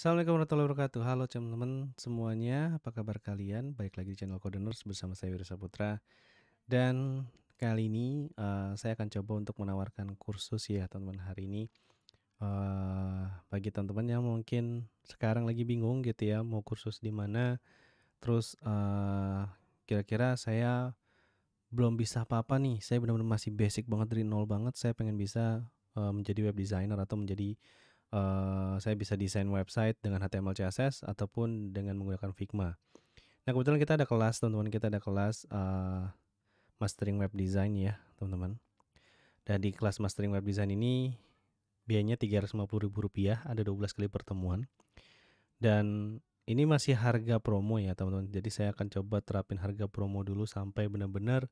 Assalamualaikum warahmatullahi wabarakatuh. Halo teman-teman semuanya, apa kabar kalian? Balik lagi di channel Codeners bersama saya Wira Saputra. Dan kali ini saya akan coba untuk menawarkan kursus ya teman-teman hari ini. Bagi teman-teman yang mungkin sekarang lagi bingung gitu ya, mau kursus di mana. Terus kira-kira saya belum bisa apa-apa nih. Saya benar-benar masih basic banget dari nol banget. Saya pengen bisa menjadi web designer atau menjadi saya bisa desain website dengan HTML, CSS ataupun dengan menggunakan Figma. Nah, kebetulan kita ada kelas, teman-teman, kita ada kelas mastering web design ya, teman-teman. Dan di kelas mastering web design ini biayanya Rp350.000, ada 12 kali pertemuan. Dan ini masih harga promo ya, teman-teman. Jadi saya akan coba terapin harga promo dulu sampai benar-benar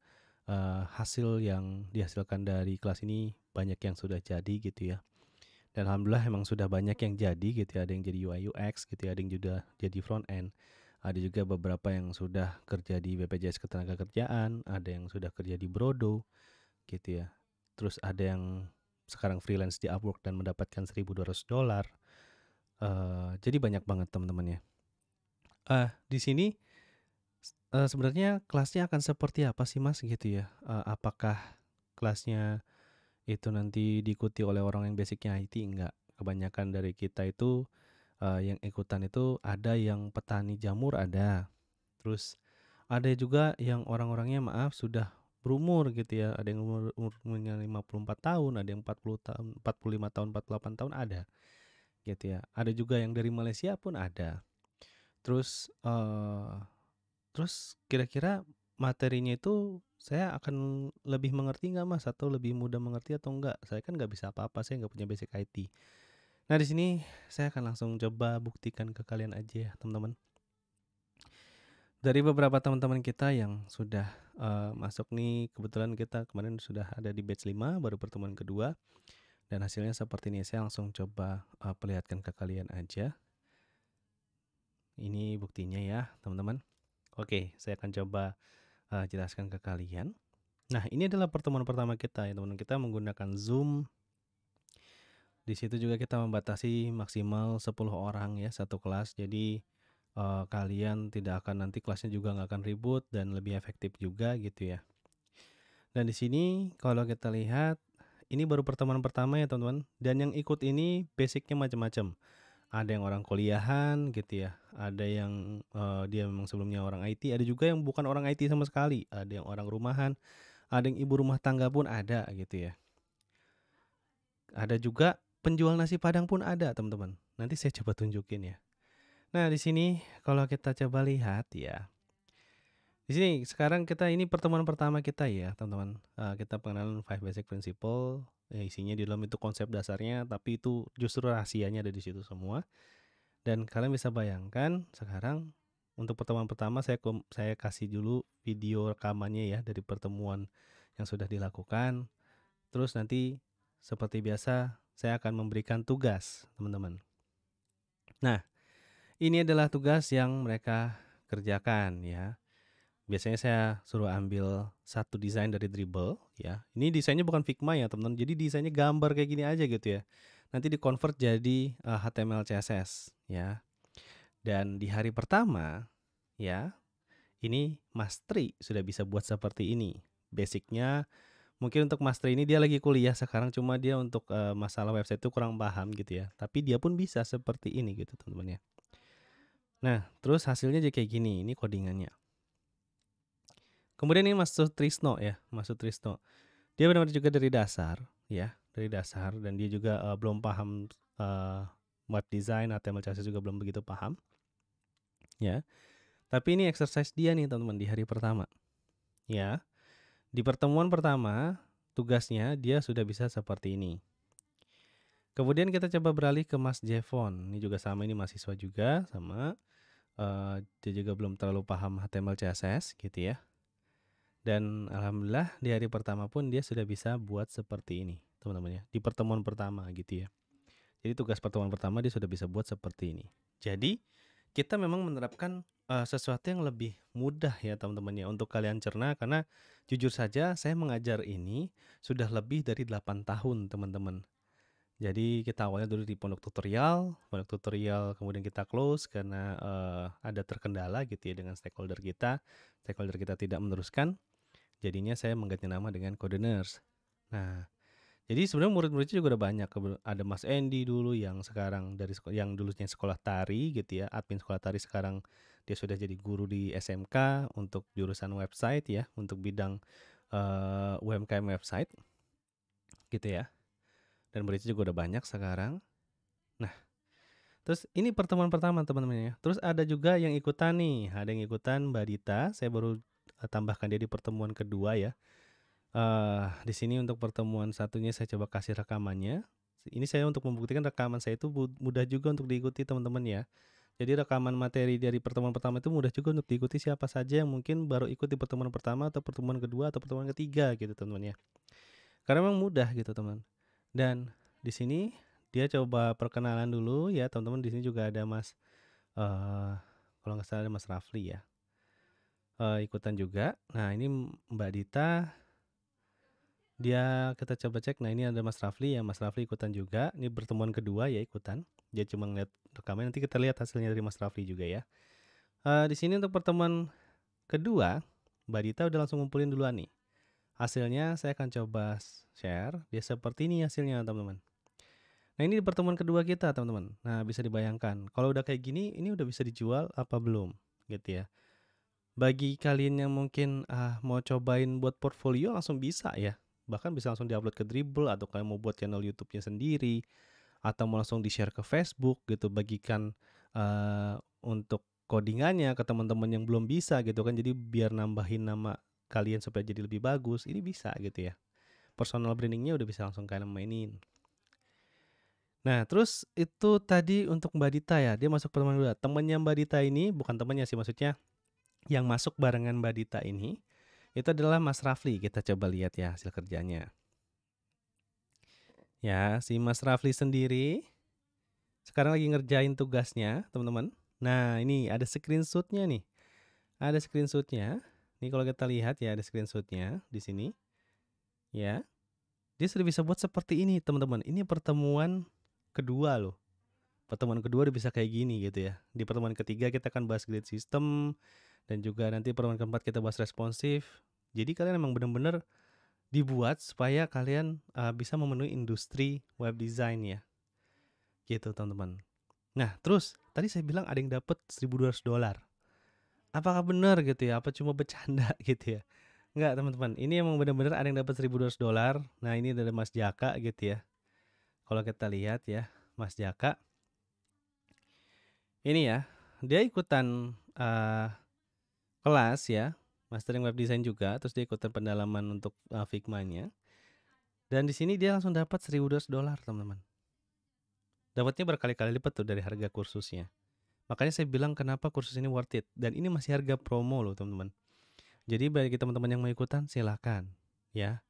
hasil yang dihasilkan dari kelas ini banyak yang sudah jadi gitu ya. Dan alhamdulillah emang sudah banyak yang jadi gitu ya, ada yang jadi UI UX gitu ya, ada yang juga jadi front end. Ada juga beberapa yang sudah kerja di BPJS Ketenagakerjaan, ada yang sudah kerja di Brodo gitu ya. Terus ada yang sekarang freelance di Upwork dan mendapatkan $1.200. Jadi banyak banget teman-teman ya. Di sini sebenarnya kelasnya akan seperti apa sih Mas gitu ya? Apakah kelasnya itu nanti diikuti oleh orang yang basicnya IT? Enggak. Kebanyakan dari kita itu yang ikutan itu ada yang petani jamur ada, terus ada juga yang orang-orangnya maaf sudah berumur gitu ya, ada yang umurnya 54 tahun, ada yang 40 tahun, 45 tahun, 48 tahun ada gitu ya. Ada juga yang dari Malaysia pun ada. Terus kira-kira materinya itu saya akan lebih mengerti nggak Mas atau lebih mudah mengerti atau enggak? Saya kan nggak bisa apa-apa, saya nggak punya basic IT. Nah, di sini saya akan langsung coba buktikan ke kalian aja ya, teman-teman. Dari beberapa teman-teman kita yang sudah masuk nih, kebetulan kita kemarin sudah ada di batch 5, baru pertemuan kedua, dan hasilnya seperti ini. Saya langsung coba perlihatkan ke kalian aja. Ini buktinya ya, teman-teman. Oke, saya akan coba jelaskan ke kalian. Nah, ini adalah pertemuan pertama kita ya, teman-teman. Kita menggunakan Zoom. Di situ juga kita membatasi maksimal 10 orang ya, satu kelas. Jadi kalian tidak akan nanti kelasnya juga nggak akan ribut dan lebih efektif juga gitu ya. Dan di sini kalau kita lihat ini baru pertemuan pertama ya teman-teman. Dan yang ikut ini basicnya macam-macam. Ada yang orang kuliahan gitu ya. Ada yang dia memang sebelumnya orang IT. Ada juga yang bukan orang IT sama sekali. Ada yang orang rumahan. Ada yang ibu rumah tangga pun ada gitu ya. Ada juga penjual nasi padang pun ada teman-teman. Nanti saya coba tunjukin ya. Nah, di sini kalau kita coba lihat ya. Di sini sekarang kita ini pertemuan pertama kita ya, teman-teman. Kita pengenalan 5 basic principle. Ya, isinya di dalam itu konsep dasarnya, tapi itu justru rahasianya ada di situ semua. Dan kalian bisa bayangkan sekarang untuk pertemuan pertama saya kasih dulu video rekamannya ya dari pertemuan yang sudah dilakukan. Terus nanti seperti biasa saya akan memberikan tugas, teman-teman. Nah, ini adalah tugas yang mereka kerjakan ya. Biasanya saya suruh ambil satu desain dari Dribble ya. Ini desainnya bukan Figma ya teman-teman. Jadi desainnya gambar kayak gini aja gitu ya. Nanti di-convert jadi HTML CSS ya. Dan di hari pertama ya, ini Mas Tri sudah bisa buat seperti ini. Basicnya mungkin untuk Mas Tri ini dia lagi kuliah sekarang, cuma dia untuk masalah website itu kurang paham gitu ya. Tapi dia pun bisa seperti ini gitu teman-teman ya. Nah, terus hasilnya jadi kayak gini. Ini codingannya. Kemudian ini Mas Sutrisno ya, Mas Sutrisno. Dia benar-benar juga dari dasar ya, dari dasar, dan dia juga belum paham web design, HTML, CSS juga belum begitu paham. Ya. Tapi ini exercise dia nih teman-teman di hari pertama. Ya. Di pertemuan pertama, tugasnya dia sudah bisa seperti ini. Kemudian kita coba beralih ke Mas Jevon. Ini juga sama, ini mahasiswa juga sama. Dia juga belum terlalu paham HTML, CSS gitu ya. Dan alhamdulillah di hari pertama pun dia sudah bisa buat seperti ini, teman-teman ya. Di pertemuan pertama gitu ya. Jadi tugas pertemuan pertama dia sudah bisa buat seperti ini. Jadi kita memang menerapkan sesuatu yang lebih mudah ya teman-teman ya untuk kalian cerna, karena jujur saja saya mengajar ini sudah lebih dari 8 tahun teman-teman. Jadi kita awalnya dulu di pondok tutorial kemudian kita close karena, ada terkendala gitu ya dengan stakeholder kita tidak meneruskan, jadinya saya mengganti nama dengan Codeners. Nah, jadi sebenarnya murid-muridnya juga udah banyak, ada Mas Endi dulu yang sekarang yang dulunya sekolah tari gitu ya, admin sekolah tari, sekarang dia sudah jadi guru di SMK untuk jurusan website ya, untuk bidang, UMKM website gitu ya, dan muridnya juga udah banyak sekarang. Nah, terus ini pertemuan pertama teman-teman ya, terus ada juga yang ikutan nih, ada yang ikutan Mbak Dita, saya baru, tambahkan dia di pertemuan kedua ya. Di sini untuk pertemuan satunya saya coba kasih rekamannya. Ini saya untuk membuktikan rekaman saya itu mudah juga untuk diikuti teman-teman ya. Jadi rekaman materi dari pertemuan pertama itu mudah juga untuk diikuti siapa saja yang mungkin baru ikut di pertemuan pertama atau pertemuan kedua atau pertemuan ketiga gitu teman-teman ya. Karena memang mudah gitu teman. Dan di sini dia coba perkenalan dulu ya teman-teman. Di sini juga ada kalau nggak salah ada Mas Rafli ya, ikutan juga. Nah ini Mbak Dita, kita coba cek. Nah ini ada Mas Rafli ya, Mas Rafli ikutan juga. Ini pertemuan kedua ya ikutan. Dia cuma ngeliat rekaman, nanti kita lihat hasilnya dari Mas Rafli juga ya. Di sini untuk pertemuan kedua, Mbak Dita udah langsung ngumpulin duluan nih. Hasilnya saya akan coba share. Dia seperti ini hasilnya teman-teman. Nah ini di pertemuan kedua kita teman-teman. Nah bisa dibayangkan, kalau udah kayak gini, ini udah bisa dijual apa belum gitu ya. Bagi kalian yang mungkin mau cobain buat portfolio langsung bisa ya. Bahkan bisa langsung diupload ke Dribbble, atau kalian mau buat channel YouTube-nya sendiri, atau mau langsung di-share ke Facebook gitu, bagikan untuk codingannya ke teman-teman yang belum bisa gitu kan. Jadi biar nambahin nama kalian supaya jadi lebih bagus, ini bisa gitu ya. Personal brandingnya udah bisa langsung kalian mainin. Nah, terus itu tadi untuk Mbak Dita ya, dia masuk pertemuan kedua. Temennya Mbak Dita ini, bukan temennya sih maksudnya, yang masuk barengan Mbak Dita ini, itu adalah Mas Rafli. Kita coba lihat ya hasil kerjanya. Ya, si Mas Rafli sendiri sekarang lagi ngerjain tugasnya, teman-teman. Nah, ini ada screenshotnya nih. Ada screenshotnya. Ini kalau kita lihat ya, ada screenshotnya di sini. Ya, dia sudah bisa buat seperti ini, teman-teman. Ini pertemuan kedua loh. Pertemuan kedua udah bisa kayak gini gitu ya. Di pertemuan ketiga kita akan bahas grid system, dan juga nanti pertemuan keempat kita bahas responsif. Jadi kalian emang bener-bener dibuat supaya kalian bisa memenuhi industri web design ya. Gitu teman-teman. Nah, terus tadi saya bilang ada yang dapat $1.200. Apakah benar gitu ya? Apa cuma bercanda gitu ya? Enggak, teman-teman. Ini emang benar-benar ada yang dapat $1.200. Nah, ini dari Mas Jaka gitu ya. Kalau kita lihat ya, Mas Jaka ini ya, dia ikutan kelas ya, mastering web design juga, terus dia ikutan pendalaman untuk Figma-nya. Dan di sini dia langsung dapat $1.200, teman-teman. Dapatnya berkali-kali lipat tuh dari harga kursusnya. Makanya saya bilang kenapa kursus ini worth it. Dan ini masih harga promo loh, teman-teman. Jadi bagi teman-teman yang mau ikutan silakan ya.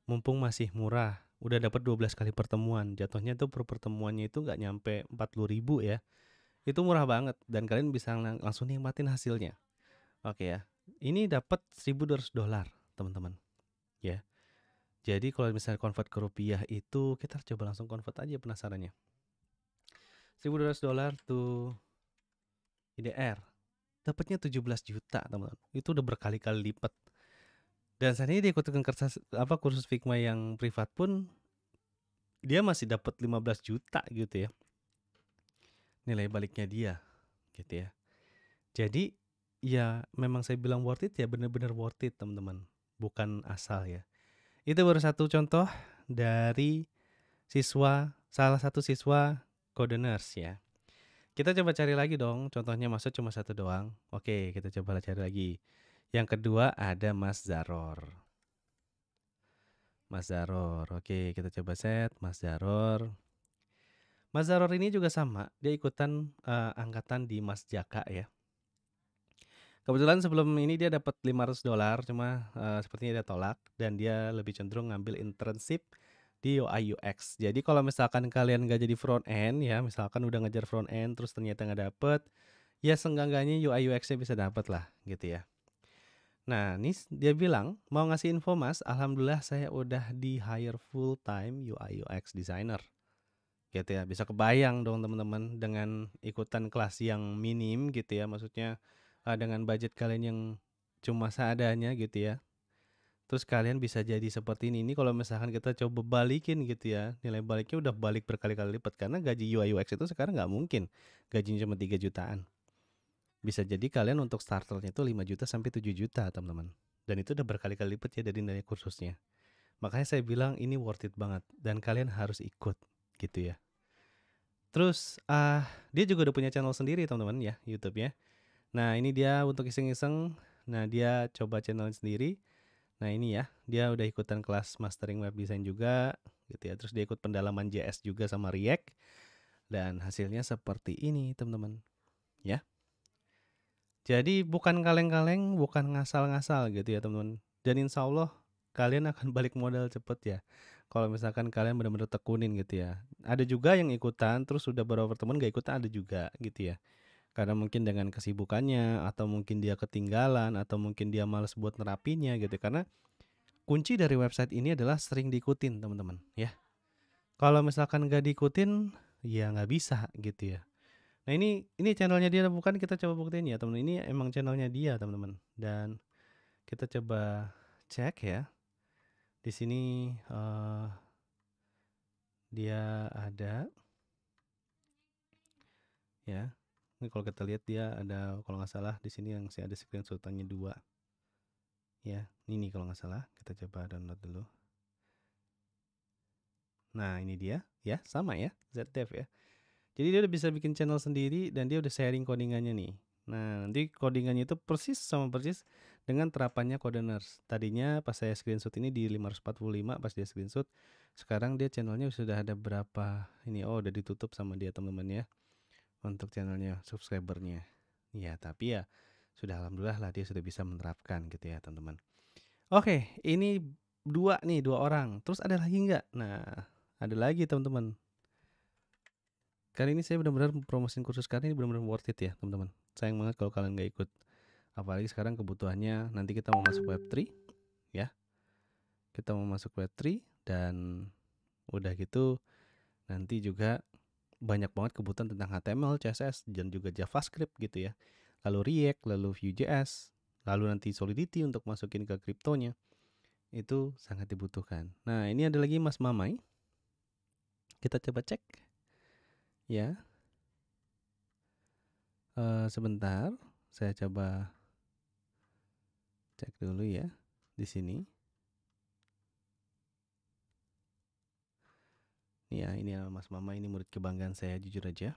Mumpung masih murah, udah dapat 12 kali pertemuan. Jatuhnya tuh per pertemuannya itu nggak nyampe 40.000 ya. Itu murah banget dan kalian bisa langsung nikmatin hasilnya. Oke ya. Ini dapat $1.200, teman-teman. Ya. Jadi kalau misalnya convert ke rupiah itu, kita coba langsung convert aja penasarannya. $1.200 tuh IDR. Dapatnya 17 juta, teman-teman. Itu udah berkali-kali lipat. Dan saat ini dia ikutkan kursus Figma yang privat pun dia masih dapat 15 juta gitu ya. Nilai baliknya dia gitu ya. Jadi ya memang saya bilang worth it ya, benar-benar worth it teman-teman. Bukan asal ya. Itu baru satu contoh dari salah satu siswa Codeners ya. Kita coba cari lagi dong, contohnya masuk cuma satu doang. Oke, kita coba cari lagi. Yang kedua ada Mas Zaror. Mas Zaror, oke kita coba set Mas Zaror. Mas Zaror ini juga sama, dia ikutan angkatan di Mas Jaka ya. Kebetulan sebelum ini dia dapat $500, cuma sepertinya dia tolak dan dia lebih cenderung ngambil internship di UI UX. Jadi kalau misalkan kalian nggak jadi front end ya, misalkan udah ngejar front end terus ternyata nggak dapet, ya seenggak-enggaknya UI UX-nya bisa dapat lah gitu ya. Nah, ini dia bilang mau ngasih info mas, alhamdulillah saya udah di hire full time UI UX designer. gitu ya. Bisa kebayang dong teman-teman dengan ikutan kelas yang minim gitu ya, maksudnya dengan budget kalian yang cuma seadanya gitu ya. Terus kalian bisa jadi seperti ini kalau misalkan kita coba balikin gitu ya, nilai baliknya udah balik berkali-kali lipat karena gaji UI UX itu sekarang nggak mungkin gajinya cuma 3 jutaan. Bisa jadi kalian untuk starternya itu 5 juta sampai 7 juta teman-teman. Dan itu udah berkali-kali lipat ya dari nilai kursusnya. Makanya saya bilang ini worth it banget dan kalian harus ikut gitu ya. Terus dia juga udah punya channel sendiri teman-teman ya, YouTube ya. Nah ini dia untuk iseng-iseng. Nah dia coba channel sendiri. Nah ini ya, dia udah ikutan kelas mastering web design juga gitu ya. Terus dia ikut pendalaman JS juga sama React. Dan hasilnya seperti ini teman-teman ya. Jadi bukan kaleng-kaleng, bukan ngasal-ngasal gitu ya teman-teman. Dan insya Allah kalian akan balik modal cepet ya. Kalau misalkan kalian benar-benar tekunin gitu ya. Ada juga yang ikutan terus udah beberapa teman gak ikutan ada juga gitu ya. Karena mungkin dengan kesibukannya atau mungkin dia ketinggalan atau mungkin dia males buat nerapinya gitu. Karena kunci dari website ini adalah sering diikutin teman-teman ya. Kalau misalkan gak diikutin ya nggak bisa gitu ya. Nah ini channelnya dia bukan, kita coba buktiin ya teman. Ini emang channelnya dia teman-teman. Dan kita coba cek ya. Di sini dia ada ya. Ini kalau kita lihat dia ada kalau nggak salah di sini yang saya ada screenshotannya 2 ya. Ini kalau nggak salah kita coba download dulu. Nah ini dia ya sama ya ZDev ya. Jadi dia udah bisa bikin channel sendiri dan dia udah sharing codingannya nih. Nah nanti codingannya itu persis sama persis dengan terapannya Codeners. Tadinya pas saya screenshot ini di 545 pas dia screenshot. Sekarang dia channelnya sudah ada berapa ini, oh udah ditutup sama dia teman-teman ya. Untuk channelnya subscribernya. Ya tapi ya sudah alhamdulillah lah dia sudah bisa menerapkan gitu ya teman-teman. Oke ini dua orang. Terus ada lagi nggak? Nah ada lagi teman-teman. Kali ini saya benar-benar promosiin kursus kali ini benar-benar worth it ya teman-teman. Sayang banget kalau kalian nggak ikut. Apalagi sekarang kebutuhannya nanti kita mau masuk Web3 ya. Kita mau masuk Web3 dan udah gitu nanti juga banyak banget kebutuhan tentang HTML, CSS dan juga JavaScript gitu ya. Lalu React, lalu Vue.js, lalu nanti Solidity untuk masukin ke kriptonya. Itu sangat dibutuhkan. Nah, ini ada lagi Mas Mamai. Kita coba cek ya. Sebentar, saya coba cek dulu ya di sini. Ya, ini Mas Mama, ini murid kebanggaan saya jujur aja.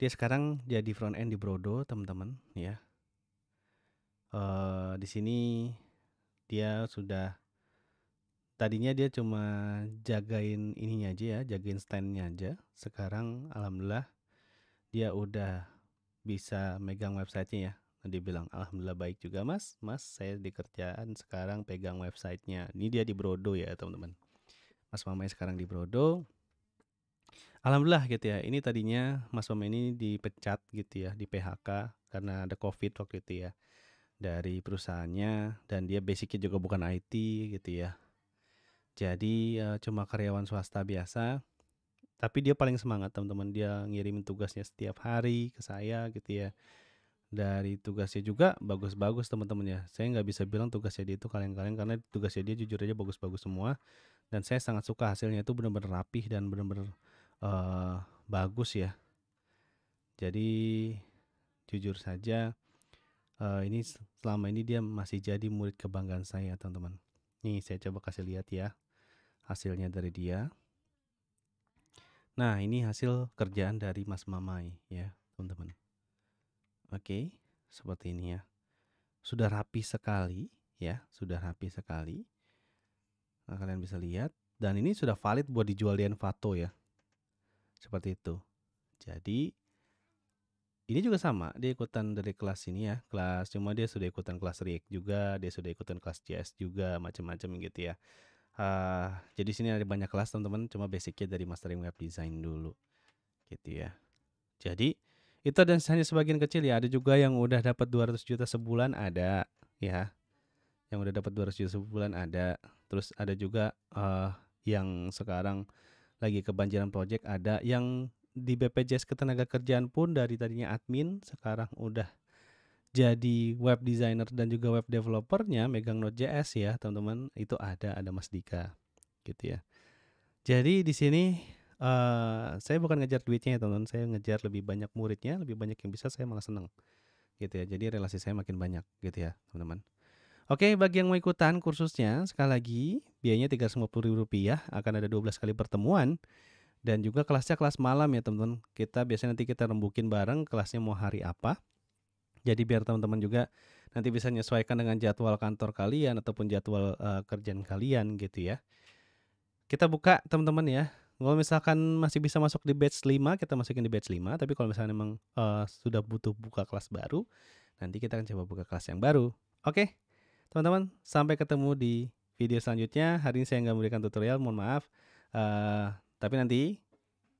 Dia sekarang jadi front end di Brodo, teman-teman, ya. Di sini dia sudah tadinya dia cuma jagain ininya aja ya, jagain standnya aja. Sekarang alhamdulillah dia udah bisa megang websitenya ya. Dia bilang alhamdulillah baik juga mas, saya di kerjaan sekarang pegang websitenya. Ini dia di Brodo ya teman-teman. Mas Mama sekarang di Brodo. Alhamdulillah gitu ya. Ini tadinya Mas Mama ini dipecat gitu ya, di PHK karena ada COVID waktu itu ya dari perusahaannya dan dia basicnya juga bukan IT gitu ya. Jadi cuma karyawan swasta biasa. Tapi dia paling semangat teman-teman. Dia ngirimin tugasnya setiap hari ke saya gitu ya. Dari tugasnya juga bagus-bagus teman-teman ya. Saya nggak bisa bilang tugasnya dia itu kaleng-kaleng karena tugasnya dia jujur aja bagus-bagus semua. Dan saya sangat suka hasilnya itu benar-benar rapih dan benar-benar bagus ya. Jadi jujur saja ini selama ini dia masih jadi murid kebanggaan saya teman-teman. Nih saya coba kasih lihat ya hasilnya dari dia. Nah ini hasil kerjaan dari Mas Mamai ya teman-teman. Oke, seperti ini ya. Sudah rapi sekali ya, sudah rapi sekali. Nah, kalian bisa lihat dan ini sudah valid buat dijual di Envato ya. Seperti itu. Jadi ini juga sama, dia ikutan dari kelas ini ya, kelas cuma dia sudah ikutan kelas React juga, dia sudah ikutan kelas JS juga, macam-macam gitu ya. Jadi sini ada banyak kelas teman-teman, cuma basicnya dari mastering web design dulu, gitu ya. Jadi itu dan hanya sebagian kecil ya, ada juga yang udah dapat 200 juta sebulan ada, ya, yang udah dapat 200 juta sebulan ada, terus ada juga yang sekarang lagi kebanjiran project ada, yang di BPJS Ketenagakerjaan pun dari tadinya admin sekarang udah jadi web designer dan juga web developernya, megang Node.js ya teman-teman, itu ada Mas Dika gitu ya. Jadi di sini saya bukan ngejar duitnya ya teman-teman, saya ngejar lebih banyak muridnya, lebih banyak yang bisa, saya malah seneng gitu ya. Jadi relasi saya makin banyak gitu ya teman-teman. Oke, bagi yang mau ikutan kursusnya, sekali lagi biayanya Rp350.000, akan ada 12 kali pertemuan, dan juga kelasnya kelas malam ya teman-teman. Biasanya nanti kita rembukin bareng kelasnya mau hari apa. Jadi biar teman-teman juga nanti bisa menyesuaikan dengan jadwal kantor kalian ataupun jadwal kerjaan kalian gitu ya. Kita buka teman-teman ya. Kalau misalkan masih bisa masuk di batch 5, kita masukin di batch 5. Tapi kalau misalnya memang sudah butuh buka kelas baru, nanti kita akan coba buka kelas yang baru. Oke, teman-teman, sampai ketemu di video selanjutnya. Hari ini saya nggak memberikan tutorial, mohon maaf. Tapi nanti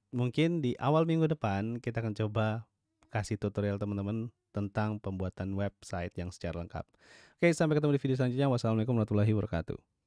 mungkin di awal minggu depan kita akan coba kasih tutorial teman-teman tentang pembuatan website yang secara lengkap. Oke, sampai ketemu di video selanjutnya. Wassalamualaikum warahmatullahi wabarakatuh.